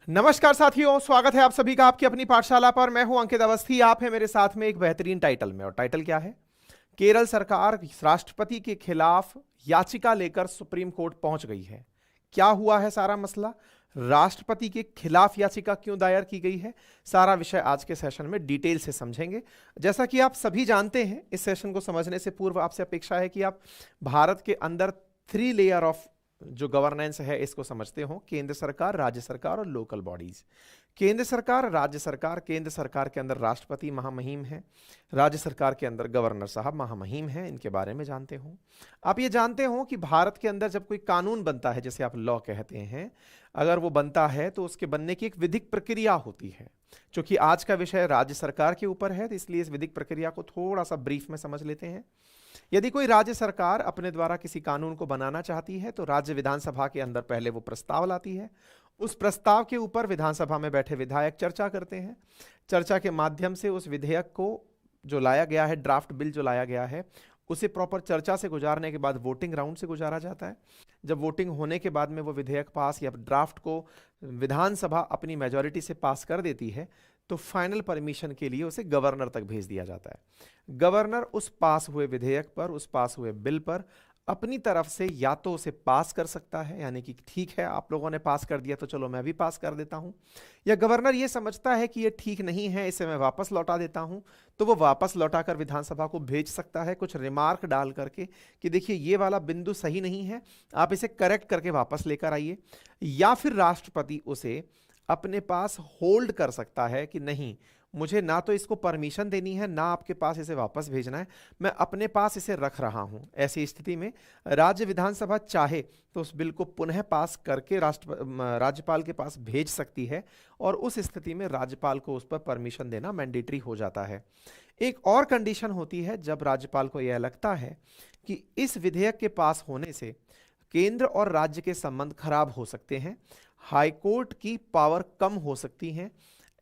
नमस्कार साथियों, स्वागत है आप सभी का आपकी अपनी पाठशाला पर। मैं हूं अंकित अवस्थी, आप हैं मेरे साथ में एक बेहतरीन टाइटल में। और टाइटल क्या है? केरल सरकार राष्ट्रपति के खिलाफ याचिका लेकर सुप्रीम कोर्ट पहुंच गई है। क्या हुआ है सारा मसला? राष्ट्रपति के खिलाफ याचिका क्यों दायर की गई है? सारा विषय आज के सेशन में डिटेल से समझेंगे। जैसा कि आप सभी जानते हैं, इस सेशन को समझने से पूर्व आपसे अपेक्षा है कि आप भारत के अंदर 3 लेयर ऑफ जो गवर्नेंस है इसको समझते हो। केंद्र सरकार, राज्य सरकार और लोकल बॉडीज। केंद्र सरकार, राज्य सरकार। केंद्र सरकार के अंदर राष्ट्रपति महामहिम है, राज्य सरकार के अंदर गवर्नर साहब महामहिम हैं। इनके बारे में जानते हो। आप ये जानते हो कि भारत के अंदर जब कोई कानून बनता है, जैसे आप लॉ कहते हैं, अगर वो बनता है तो उसके बनने की एक विधिक प्रक्रिया होती है। क्योंकि आज का विषय राज्य सरकार के ऊपर है, तो इसलिए इस विधिक प्रक्रिया को थोड़ा सा ब्रीफ में समझ लेते हैं। यदि कोई राज्य सरकार अपने द्वारा किसी कानून को बनाना चाहती है तो राज्य विधानसभा के अंदर पहले वो प्रस्ताव लाती है। उस प्रस्ताव के ऊपर विधानसभा में बैठे विधायक चर्चा करते हैं। चर्चा के माध्यम से उस विधेयक को जो लाया गया है, ड्राफ्ट बिल जो लाया गया है, उसे प्रॉपर चर्चा से गुजारने के बाद वोटिंग राउंड से गुजारा जाता है। जब वोटिंग होने के बाद में वो विधेयक पास या ड्राफ्ट को विधानसभा अपनी मेजॉरिटी से पास कर देती है, तो फाइनल परमिशन के लिए उसे गवर्नर तक भेज दिया जाता है। गवर्नर उस पास हुए विधेयक पर, उस पास हुए बिल पर अपनी तरफ से या तो उसे पास कर सकता है, यानी कि ठीक है आप लोगों ने पास कर दिया तो चलो मैं भी पास कर देता हूं, या गवर्नर ये समझता है कि ये ठीक नहीं है, इसे मैं वापस लौटा देता हूं, तो वो वापस लौटाकर विधानसभा को भेज सकता है कुछ रिमार्क डाल करके कि देखिए ये वाला बिंदु सही नहीं है, आप इसे करेक्ट करके वापस लेकर आइए। या फिर राष्ट्रपति उसे अपने पास होल्ड कर सकता है कि नहीं, मुझे ना तो इसको परमिशन देनी है, ना आपके पास इसे वापस भेजना है, मैं अपने पास इसे रख रहा हूं। ऐसी स्थिति में राज्य विधानसभा चाहे तो उस बिल को पुनः पास करके राज्यपाल के पास भेज सकती है, और उस स्थिति में राज्यपाल को उस पर परमिशन देना मैंडेटरी हो जाता है। एक और कंडीशन होती है, जब राज्यपाल को यह लगता है कि इस विधेयक के पास होने से केंद्र और राज्य के संबंध खराब हो सकते हैं, हाईकोर्ट की पावर कम हो सकती है,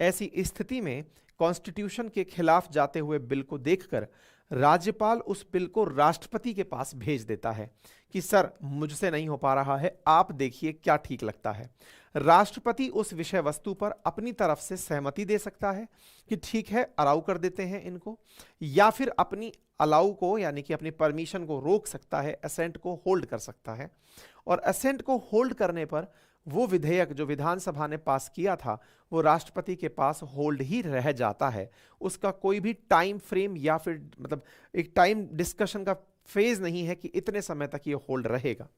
ऐसी स्थिति में कॉन्स्टिट्यूशन के खिलाफ जाते हुए बिल को देखकर राज्यपाल उस बिल को राष्ट्रपति के पास भेज देता है कि सर मुझसे नहीं हो पा रहा है, आप देखिए क्या ठीक लगता है। राष्ट्रपति उस विषय वस्तु पर अपनी तरफ से सहमति दे सकता है कि ठीक है अलाउ कर देते हैं इनको, या फिर अपनी अलाउ को यानी कि अपनी परमिशन को रोक सकता है, असेंट को होल्ड कर सकता है। और असेंट को होल्ड करने पर वो विधेयक जो विधानसभा ने पास किया था वो राष्ट्रपति के पास होल्ड ही रह जाता है। उसका कोई भी टाइम फ्रेम या फिर मतलब एक टाइम डिस्कशन का फेज नहीं है कि इतने समय तक ये होल्ड रहेगा।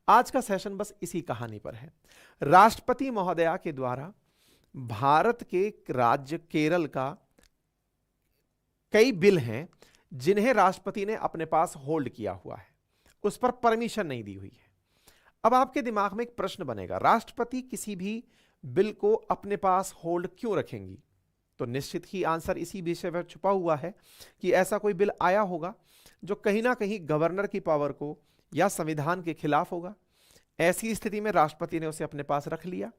आज का सेशन बस इसी कहानी पर है। राष्ट्रपति महोदया के द्वारा भारत के राज्य केरल का कई बिल हैं जिन्हें राष्ट्रपति ने अपने पास होल्ड किया हुआ है, उस पर परमिशन नहीं दी हुई है। अब आपके दिमाग में एक प्रश्न बनेगा, राष्ट्रपति किसी भी बिल को अपने पास होल्ड क्यों रखेंगी? तो निश्चित ही आंसर इसी विषय में छुपा हुआ है कि ऐसा कोई बिल आया होगा जो कहीं ना कहीं गवर्नर की पावर को या संविधान के खिलाफ होगा। ऐसी स्थिति में राष्ट्रपति ने उसे अपने पास रख लिया।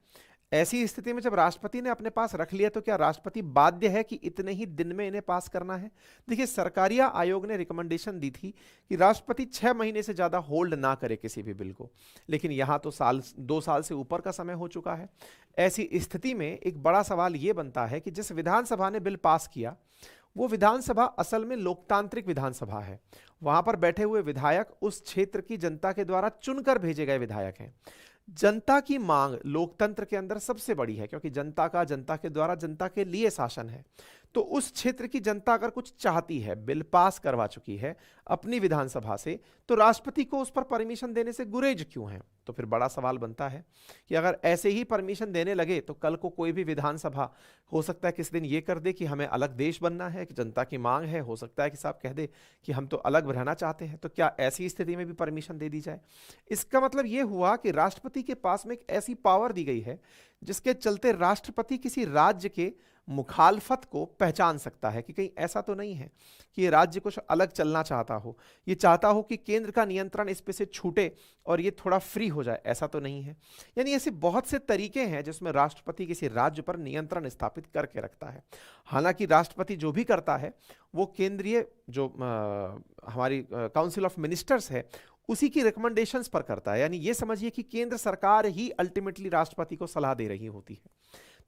ऐसी स्थिति में जब राष्ट्रपति ने अपने पास रख लिया तो क्या राष्ट्रपति बाध्य है कि इतने ही दिन में इन्हें पास करना है? देखिए, सरकारिया आयोग ने रिकमेंडेशन दी थी कि राष्ट्रपति 6 महीने से ज्यादा होल्ड ना करे किसी भी बिल को, लेकिन यहां तो 2 साल से ऊपर का समय हो चुका है। ऐसी स्थिति में एक बड़ा सवाल यह बनता है कि जिस विधानसभा ने बिल पास किया वो विधानसभा असल में लोकतांत्रिक विधानसभा है। वहां पर बैठे हुए विधायक उस क्षेत्र की जनता के द्वारा चुनकर भेजे गए विधायक हैं। जनता की मांग लोकतंत्र के अंदर सबसे बड़ी है, क्योंकि जनता के द्वारा जनता के लिए शासन है। तो उस क्षेत्र की जनता अगर कुछ चाहती है, बिल पास करवा चुकी है अपनी विधानसभा से, तो राष्ट्रपति को उस पर परमिशन देने से गुरेज क्यों है? तो फिर बड़ा सवाल बनता है कि अगर ऐसे ही परमिशन देने लगे तो कल को कोई भी विधानसभा हो सकता है किस दिन ये कर दे कि हमें अलग देश बनना है, कि जनता की मांग है, हो सकता है कि साहब कह दे कि हम तो अलग रहना चाहते हैं, तो क्या ऐसी स्थिति में भी परमिशन दे दी जाए? इसका मतलब यह हुआ कि राष्ट्रपति के पास में एक ऐसी पावर दी गई है जिसके चलते राष्ट्रपति किसी राज्य के मुखालफत को पहचान सकता है कि कहीं ऐसा तो नहीं है कि ये राज्य कुछ अलग चलना चाहता हो, ये चाहता हो कि केंद्र का नियंत्रण इस पे से छूटे और ये थोड़ा फ्री हो जाए, ऐसा तो नहीं है। यानी ऐसे बहुत से तरीके हैं जिसमें राष्ट्रपति किसी राज्य पर नियंत्रण स्थापित करके रखता है। हालांकि राष्ट्रपति जो भी करता है वो केंद्रीय जो हमारी काउंसिल ऑफ मिनिस्टर्स है उसी की रिकमेंडेशंस पर करता है। यानी ये समझिए कि केंद्र सरकार ही अल्टीमेटली राष्ट्रपति को सलाह दे रही होती है।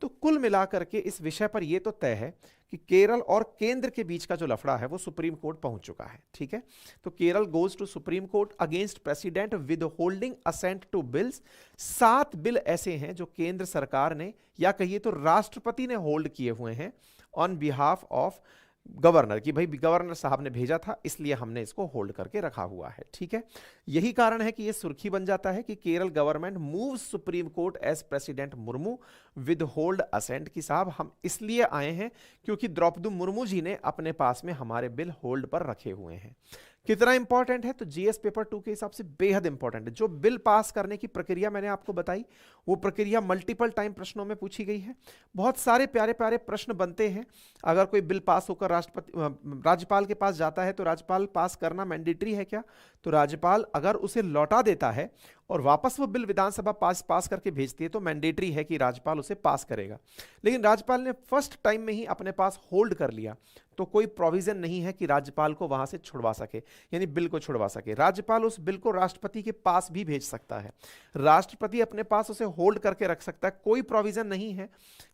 तो कुल मिलाकर के इस विषय पर यह तो तय है कि केरल और केंद्र के बीच का जो लफड़ा है वो सुप्रीम कोर्ट पहुंच चुका है। ठीक है, तो Kerala goes to supreme court against president withholding assent to bills. 7 bill ऐसे हैं जो केंद्र सरकार ने या कहिए तो राष्ट्रपति ने होल्ड किए हुए हैं ऑन बिहाफ ऑफ गवर्नर, कि भाई गवर्नर साहब ने भेजा था इसलिए हमने इसको होल्ड करके रखा हुआ है। ठीक है, यही कारण है कि ये सुर्खी बन जाता है कि Kerala government moves supreme court as president Murmu withhold assent, कि साहब हम इसलिए आए हैं क्योंकि द्रौपदी मुर्मू जी ने अपने पास में हमारे बिल होल्ड पर रखे हुए हैं। कितना इंपॉर्टेंट है? तो जीएस पेपर 2 के हिसाब से बेहद इंपॉर्टेंट है। जो बिल पास करने की प्रक्रिया मैंने आपको बताई वो प्रक्रिया मल्टीपल टाइम प्रश्नों में पूछी गई है। बहुत सारे प्यारे प्यारे प्रश्न बनते हैं। अगर कोई बिल पास होकर राज्यपाल के पास जाता है तो राज्यपाल पास करना मैंडेटरी है क्या? तो राज्यपाल अगर उसे लौटा देता है और वापस वो बिल विधानसभा पास करके भेजती है तो मैंडेटरी है कि राज्यपाल उसे पास करेगा। लेकिन राज्यपाल ने फर्स्ट टाइम में ही अपने पास होल्ड कर लिया तो कोई प्रोविजन नहीं है कि राज्यपाल को वहां से छुड़वा सके, यानी बिल को छुड़वा सके। राज्यपाल उस बिल को राष्ट्रपति के पास भी भेज सकता है, राष्ट्रपति अपने पास उसे होल्ड करके रख सकता है। कोई प्रोविजन नहीं है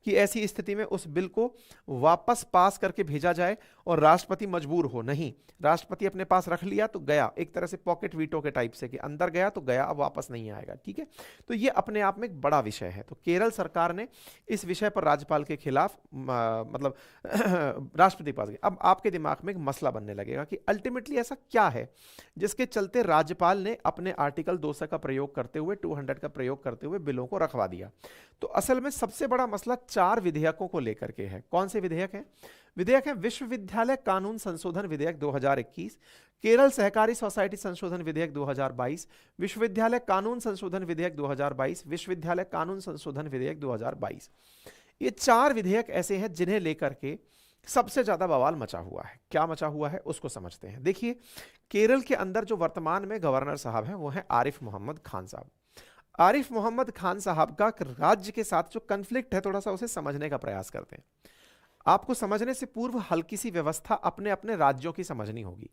कि ऐसी स्थिति में उस बिल को वापस पास करके भेजा जाए और राष्ट्रपति मजबूर हो। नहीं, राष्ट्रपति अपने पास रख लिया तो गया, एक तरह से पॉकेट वीटो के टाइप से कि अंदर गया तो गया, अब वापस नहीं आएगा। ठीक है, तो ये अपने आप में एक बड़ा विषय है। तो केरल सरकार ने इस विषय पर राज्यपाल के खिलाफ मतलब राष्ट्रपति पास। अब आपके दिमाग में एक मसला बनने लगेगा कि अल्टीमेटली ऐसा क्या है जिसके चलते राज्यपाल ने अपने आर्टिकल 200 का प्रयोग करते हुए 200 का प्रयोग करते हुए बिलों को रखवा दिया। तो असल में सबसे बड़ा मसला 4 विधेयकों को लेकर के है। कौन से विधेयक हैं? विधेयक है विश्वविद्यालय कानून संशोधन विधेयक 2021, केरल सहकारी सोसाइटी संशोधन विधेयक 2022, विश्वविद्यालय कानून संशोधन विधेयक 2022, विश्वविद्यालय कानून संशोधन विधेयक 2022। ये 4 विधेयक ऐसे हैं जिन्हें लेकर के सबसे ज्यादा बवाल मचा हुआ है। क्या मचा हुआ है उसको समझते हैं। देखिए, केरल के अंदर जो वर्तमान में गवर्नर साहब हैं वो हैं आरिफ मोहम्मद खान साहब। आरिफ मोहम्मद खान साहब का राज्य के साथ जो कन्फ्लिक्ट है थोड़ा सा उसे समझने का प्रयास करते हैं। आपको समझने से पूर्व हल्की सी व्यवस्था अपने अपने राज्यों की समझनी होगी।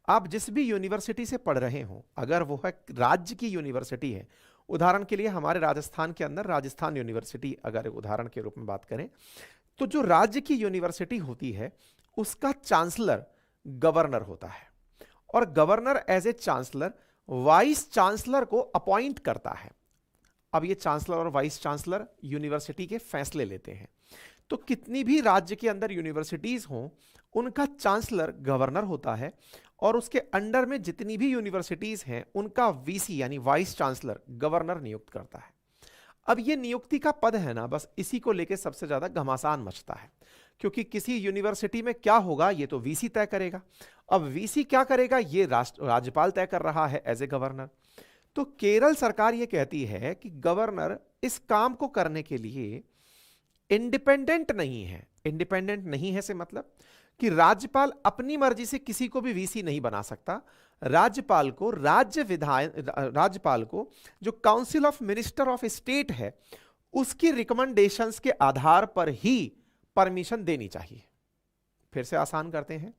आप जिस भी यूनिवर्सिटी से पढ़ रहे हो, अगर वो है राज्य की यूनिवर्सिटी है, उदाहरण के लिए हमारे राजस्थान के अंदर राजस्थान यूनिवर्सिटी अगर उदाहरण के रूप में बात करें, तो जो राज्य की यूनिवर्सिटी होती है उसका चांसलर गवर्नर होता है और governor as a chancellor vice chancellor को अपॉइंट करता है। अब ये चांसलर और वाइस चांसलर यूनिवर्सिटी के फैसले लेते हैं। तो कितनी भी राज्य के अंदर यूनिवर्सिटीज हों, उनका चांसलर गवर्नर होता है और उसके अंडर में जितनी भी यूनिवर्सिटीज हैं उनका वीसी यानी वाइस चांसलर गवर्नर नियुक्त करता है। अब ये नियुक्ति का पद है ना, बस इसी को लेके सबसे ज्यादा घमासान मचता है, क्योंकि किसी यूनिवर्सिटी में क्या होगा ये तो वीसी तय करेगा। अब वीसी क्या करेगा ये राज्यपाल तय कर रहा है एज ए गवर्नर। तो केरल सरकार ये कहती है कि गवर्नर इस काम को करने के लिए इंडिपेंडेंट नहीं है। इंडिपेंडेंट नहीं है से मतलब कि राज्यपाल अपनी मर्जी से किसी को भी वीसी नहीं बना सकता। राज्यपाल को जो council of minister of state है उसकी रिकमेंडेशंस के आधार पर ही परमिशन देनी चाहिए। फिर से आसान करते हैं,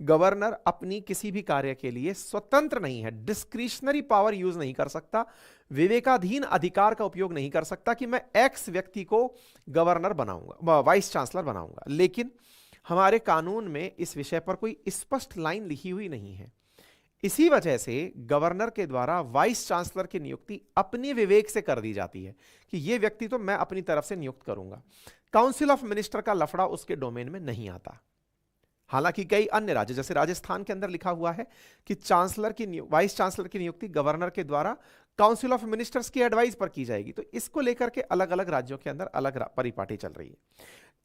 गवर्नर अपनी किसी भी कार्य के लिए स्वतंत्र नहीं है, डिस्क्रिशनरी पावर यूज नहीं कर सकता, विवेकाधीन अधिकार का उपयोग नहीं कर सकता कि मैं एक्स व्यक्ति को गवर्नर बनाऊंगा, वाइस चांसलर बनाऊंगा। लेकिन हमारे कानून में इस विषय पर कोई स्पष्ट लाइन लिखी हुई नहीं है। इसी वजह से गवर्नर के द्वारा वाइस चांसलर की नियुक्ति अपने विवेक से कर दी जाती है कि यह व्यक्ति तो मैं अपनी तरफ से नियुक्त करूंगा। काउंसिल ऑफ मिनिस्टर का लफड़ा उसके डोमेन में नहीं आता। हालांकि कई अन्य राज्य जैसे राजस्थान के अंदर लिखा हुआ है कि वाइस चांसलर की नियुक्ति गवर्नर के द्वारा काउंसिल ऑफ मिनिस्टर्स की एडवाइस पर की जाएगी। तो इसको लेकर के अलग अलग राज्यों के अंदर अलग परिपाटी चल रही है।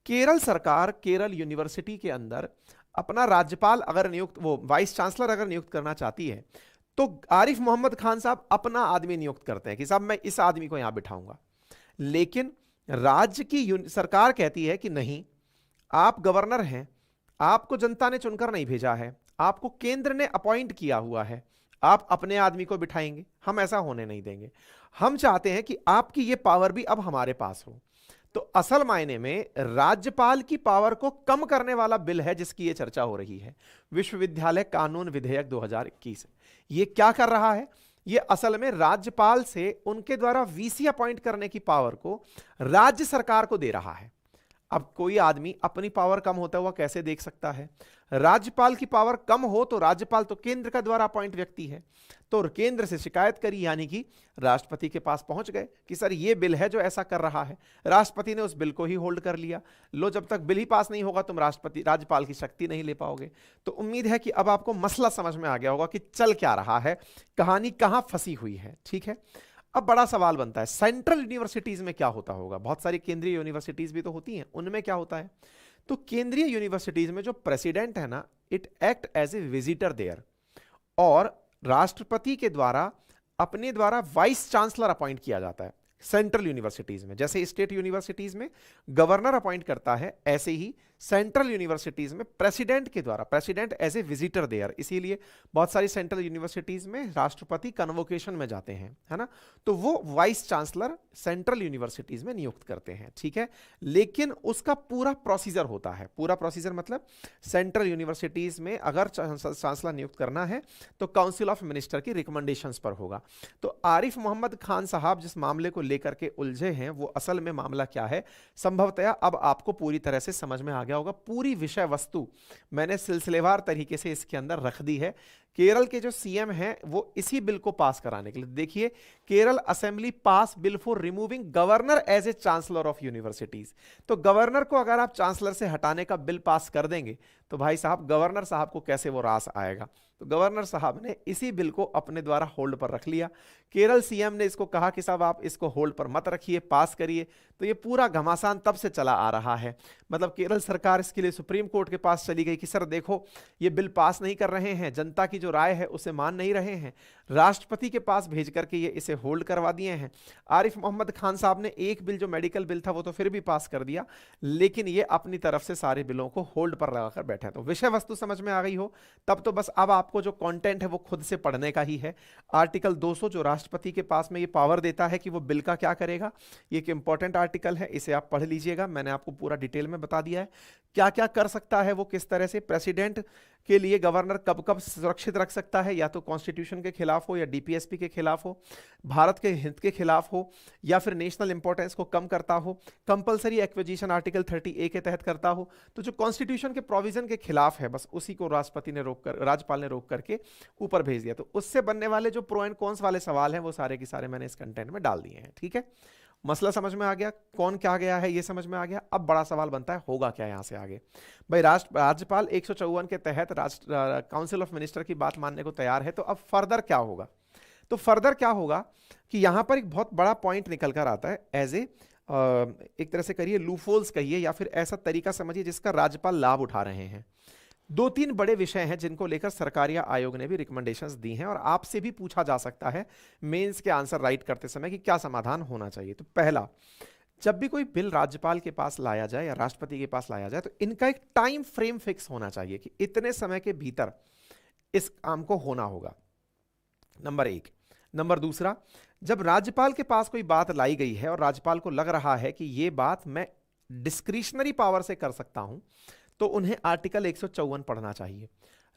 केरल सरकार केरल यूनिवर्सिटी के अंदर अपना राज्यपाल अगर वाइस चांसलर अगर नियुक्त करना चाहती है तो आरिफ मोहम्मद खान साहब अपना आदमी नियुक्त करते हैं कि साहब मैं इस आदमी को यहां बिठाऊंगा। लेकिन राज्य की सरकार कहती है कि नहीं, आप गवर्नर हैं, आपको जनता ने चुनकर नहीं भेजा है, आपको केंद्र ने अपॉइंट किया हुआ है, आप अपने आदमी को बिठाएंगे, हम ऐसा होने नहीं देंगे। हम चाहते हैं कि आपकी ये पावर भी अब हमारे पास हो। तो असल मायने में राज्यपाल की पावर को कम करने वाला बिल है जिसकी ये चर्चा हो रही है, विश्वविद्यालय कानून विधेयक 2021। ये क्या कर रहा है? ये असल में राज्यपाल से उनके द्वारा वीसी अपॉइंट करने की पावर को राज्य सरकार को दे रहा है। अब कोई आदमी अपनी पावर कम होता हुआ कैसे देख सकता है? राज्यपाल की पावर कम हो तो राज्यपाल तो केंद्र का द्वारा अपॉइंट व्यक्ति है, तो केंद्र से शिकायत करी, यानी कि राष्ट्रपति के पास पहुंच गए कि सर ये बिल है जो ऐसा कर रहा है। राष्ट्रपति ने उस बिल को ही होल्ड कर लिया। लो, जब तक बिल ही पास नहीं होगा तुम राज्यपाल की शक्ति नहीं ले पाओगे। तो उम्मीद है कि अब आपको मसला समझ में आ गया होगा कि चल क्या रहा है, कहानी कहां फंसी हुई है। ठीक है, अब बड़ा सवाल बनता है सेंट्रल यूनिवर्सिटीज में क्या होता होगा। बहुत सारी केंद्रीय यूनिवर्सिटीज भी तो होती हैं, उनमें क्या होता है? तो केंद्रीय यूनिवर्सिटीज में जो प्रेसिडेंट है ना, it act as a visitor there, और राष्ट्रपति के द्वारा अपने द्वारा वाइस चांसलर अपॉइंट किया जाता है सेंट्रल यूनिवर्सिटीज में। जैसे स्टेट यूनिवर्सिटीज में गवर्नर अपॉइंट करता है, ऐसे ही सेंट्रल यूनिवर्सिटीज में प्रेसिडेंट के द्वारा, president as a visitor there. इसीलिए बहुत सारी सेंट्रल यूनिवर्सिटीज में राष्ट्रपति कन्वोकेशन में जाते हैं, है ना, तो वो वाइस चांसलर सेंट्रल यूनिवर्सिटीज में नियुक्त करते हैं। ठीक है, लेकिन उसका पूरा प्रोसीजर होता है। पूरा प्रोसीजर मतलब सेंट्रल यूनिवर्सिटीज में अगर चांसलर नियुक्त करना है तो काउंसिल ऑफ मिनिस्टर की रिकमेंडेशंस पर होगा। तो आरिफ मोहम्मद खान साहब जिस मामले को लेकर के उलझे हैं, वो असल में मामला क्या है, संभवतया अब आपको पूरी तरह से समझ में आ गया होगा। पूरी विषय वस्तु मैंने सिलसिलेवार तरीके से इसके अंदर रख दी है। केरल के जो सीएम हैं वो इसी बिल को पास कराने के लिए, देखिए, Kerala assembly pass bill for removing governor as a chancellor of universities. तो गवर्नर को अगर आप चांसलर से हटाने का बिल पास कर देंगे तो भाई साहब गवर्नर साहब को कैसे वो रास आएगा। तो गवर्नर साहब ने इसी बिल को अपने द्वारा होल्ड पर रख लिया। केरल सीएम ने इसको कहा कि साहब आप इसको होल्ड पर मत रखिए, पास करिए। तो ये पूरा घमासान तब से चला आ रहा है। मतलब केरल सरकार इसके लिए सुप्रीम कोर्ट के पास चली गई कि सर देखो ये बिल पास नहीं कर रहे हैं, जनता की जो राय है उसे मान नहीं रहे हैं। राष्ट्रपति के पास भेज करके ये इसे होल्ड करवा दिए हैं। आरिफ मोहम्मद खान साहब ने एक बिल जो मेडिकल बिल था वो तो फिर भी पास कर दिया, लेकिन ये अपनी तरफ से सारे बिलों को होल्ड पर लगाकर बैठे। तो विषय वस्तु समझ में आ गई हो तब तो बस अब आपको जो कंटेंट है वो खुद से पढ़ने का ही है। आर्टिकल 200 जो राष्ट्रपति के पास में ये पावर देता है कि वो बिल का क्या करेगा, ये एक इंपॉर्टेंट आर्टिकल है, इसे आप पढ़ लीजिएगा। मैंने आपको पूरा डिटेल में बता दिया है क्या क्या कर सकता है वो, किस तरह से प्रेसिडेंट के लिए गवर्नर कब कब सुरक्षित रख सकता है, या तो कॉन्स्टिट्यूशन के खिलाफ हो, या डीपीएसपी के खिलाफ हो, भारत के हित के खिलाफ हो, या फिर नेशनल इंपॉर्टेंस को कम करता हो, कंपलसरी एक्विजिशन आर्टिकल 30A के तहत करता हो। तो जो कॉन्स्टिट्यूशन के प्रोविजन के खिलाफ है बस उसी को राज्यपाल ने रोक करके ऊपर भेज दिया। तो उससे बनने वाले जो प्रो एंड कॉन्स वाले सवाल हैं वो सारे के सारे मैंने इस कंटेंट में डाल दिए हैं। ठीक है, मसला समझ में आ गया, कौन क्या गया है ये समझ में आ गया। अब बड़ा सवाल बनता है होगा क्या यहां से आगे। भाई राज्यपाल 154 के तहत काउंसिल ऑफ मिनिस्टर की बात मानने को तैयार है, तो अब फर्दर क्या होगा? तो फर्दर क्या होगा कि यहां पर एक बहुत बड़ा पॉइंट निकल कर आता है, एज ए एक तरह से करिए लूफोल्स कहिए, या फिर ऐसा तरीका समझिए जिसका राज्यपाल लाभ उठा रहे हैं। 2-3 बड़े विषय हैं जिनको लेकर सरकारिया आयोग ने भी रिकमेंडेशंस दी हैं, और आपसे भी पूछा जा सकता है मेंस के आंसर राइट करते समय कि क्या समाधान होना चाहिए। तो पहला, जब भी कोई बिल राज्यपाल के पास लाया जाए या राष्ट्रपति के पास लाया जाए तो इनका एक टाइम फ्रेम फिक्स होना चाहिए कि इतने समय के भीतर इस काम को होना होगा, नंबर 1। नंबर दूसरा, जब राज्यपाल के पास कोई बात लाई गई है और राज्यपाल को लग रहा है कि यह बात मैं डिस्क्रिशनरी पावर से कर सकता हूं, तो उन्हें आर्टिकल 154 पढ़ना चाहिए।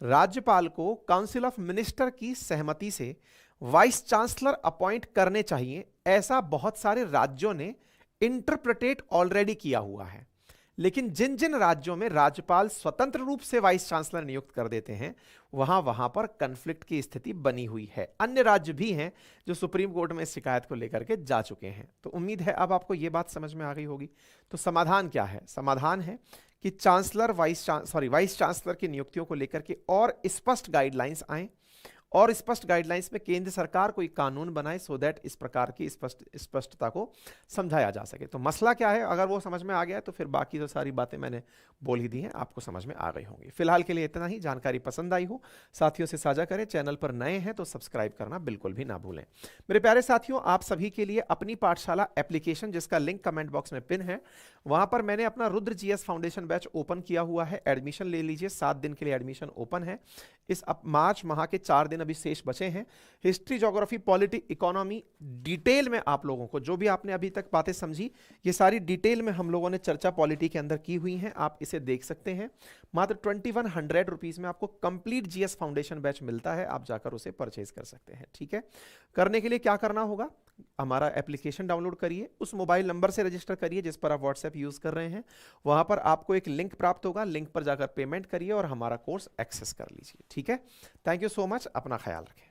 राज्यपाल को काउंसिल ऑफ मिनिस्टर की सहमति से वाइस चांसलर अपॉइंट करने चाहिए, ऐसा बहुत सारे राज्यों ने इंटरप्रेटेट ऑलरेडी किया हुआ है। लेकिन जिन जिन राज्यों में राज्यपाल स्वतंत्र रूप से वाइस चांसलर नियुक्त कर देते हैं वहां पर कन्फ्लिक्ट की स्थिति बनी हुई है। अन्य राज्य भी हैं जो सुप्रीम कोर्ट में इस शिकायत को लेकर के जा चुके हैं। तो उम्मीद है अब आपको यह बात समझ में आ गई होगी। तो समाधान क्या है? समाधान है कि वाइस चांसलर की नियुक्तियों को लेकर के और स्पष्ट गाइडलाइंस आए, और स्पष्ट गाइडलाइंस में केंद्र सरकार कोई कानून बनाए सो दैट इस प्रकार की स्पष्टता को समझाया जा सके। तो मसला क्या है, अगर वो समझ में आ गया तो फिर बाकी जो सारी बातें मैंने बोल ही दी हैं आपको समझ में आ गई होंगी। फिलहाल के लिए इतना ही। जानकारी पसंद आई हो साथियों से साझा करें। चैनल पर नए हैं तो सब्सक्राइब करना बिल्कुल भी ना भूलें। मेरे प्यारे साथियों, आप सभी के लिए अपनी पाठशाला एप्लीकेशन, जिसका लिंक कमेंट बॉक्स में पिन है, वहां पर मैंने अपना Rudra GS foundation batch open किया हुआ है। एडमिशन ले लीजिए, 7 दिन के लिए एडमिशन ओपन है। इस मार्च माह के 4 दिन अभी शेष बचे हैं। History, geography, polity, economy detail में आप लोगों को जो भी आपने अभी तक बातें समझी, ये सारी डिटेल में हम लोगों ने चर्चा पॉलिटी के अंदर की हुई है। आप इसे देख सकते हैं। मात्र 2100 रुपीज में आपको कंप्लीट जीएस फाउंडेशन बैच मिलता है, आप जाकर उसे परचेज कर सकते हैं। ठीक है, करने के लिए क्या करना होगा, हमारा एप्लीकेशन डाउनलोड करिए, उस मोबाइल नंबर से रजिस्टर करिए जिस पर आप व्हाट्सएप यूज कर रहे हैं। वहां पर आपको एक लिंक प्राप्त होगा, लिंक पर जाकर पेमेंट करिए और हमारा कोर्स एक्सेस कर लीजिए। ठीक है, थैंक यू सो मच, अपना ख्याल रखें।